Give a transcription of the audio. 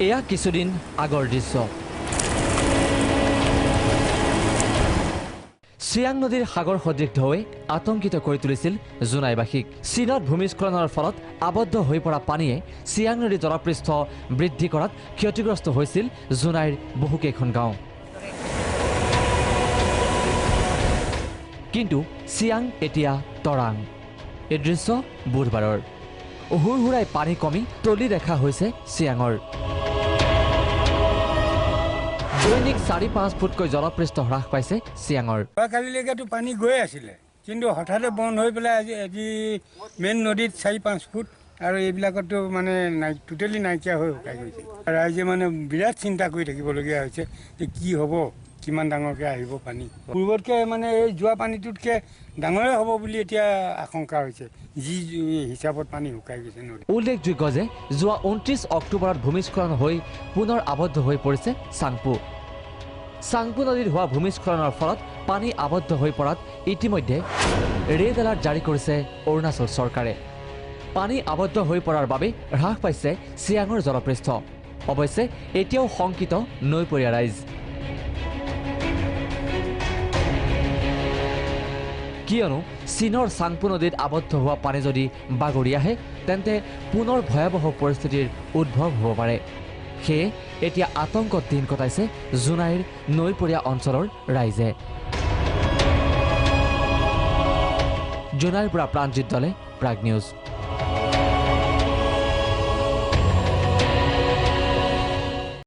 এয়া কিছুদিন আগৰ দৃশ্য। চিয়াং নদীৰ সাগৰ সদৃশ ঢৌৱে আতংকিত কৰি তুলিছিল জোনাইবাসীক। চীনত ভূমিস্খলনৰ ফলত আবদ্ধ হৈ পৰা পানীয়ে চিয়াং নদীৰ জলপৃষ্ঠ বৃদ্ধি কৰাত ক্ষতিগ্ৰস্ত হৈছিল জোনাইৰ বহুকেইখন গাঁও। কিন্তু চিয়াং এতিয়া তৰাং। এই দৃশ্য বুধবাৰৰ। হুৰহুৰাই পানী কমি তলি দেখা হৈছে চিয়াঙৰ। দৈনিক ৪-৫ ফুটকৈ জলপৃষ্ঠ হ্ৰাস পাইছে চিয়াঙৰ। কালিলৈকেতো পানী গৈ আছিলে, কিন্তু হঠাতে বন্ধ হৈ পেলাই আজি মেইন নদীত ৪-৫ ফুট আৰু এইবিলাকতো মানে টোটেলি নাইকিয়া হৈ শুকাই গৈছে। ৰাইজে মানে বিৰাট চিন্তা কৰি থাকিবলগীয়া হৈছে যে কি হ'ব, কিমান ডাঙৰকৈ আহিব পানী। পূৰ্বতকৈ মানে এই যোৱা পানীটোতকৈ ডাঙৰে হ'ব বুলি এতিয়া আশংকা হৈছে, যি হিচাপত পানী শুকাই গৈছে নদী। উল্লেখযোগ্য যে যোৱা ২৯ অক্টোবৰত ভূমিস্খলন হৈ পুনৰ আবদ্ধ হৈ পৰিছে চাংপু। চাংপু নদীত হোৱা ভূমিস্খলনৰ ফলত পানী আবদ্ধ হৈ পৰাত ইতিমধ্যে ৰেড এলাৰ্ট জাৰি কৰিছে অৰুণাচল চৰকাৰে। পানী আবদ্ধ হৈ পৰাৰ বাবে হ্ৰাস পাইছে চিয়াঙৰ জলপৃষ্ঠ। অৱশ্যে এতিয়াও শংকিত নৈপৰীয়া ৰাইজ। কিয়নো চীনৰ চাংপু নদীত আবদ্ধ হোৱা পানী যদি বাগৰি আহে তেন্তে পুনৰ ভয়াৱহ পৰিস্থিতিৰ উদ্ভৱ হ'ব পাৰে। সেয়ে এতিয়া আতংকত দিন কটাইছে জোনাইৰ নৈপৰীয়া অঞ্চলৰ ৰাইজে। জোনাইৰ পৰা প্ৰাণজিৎ দলে, প্ৰাগ নিউজ।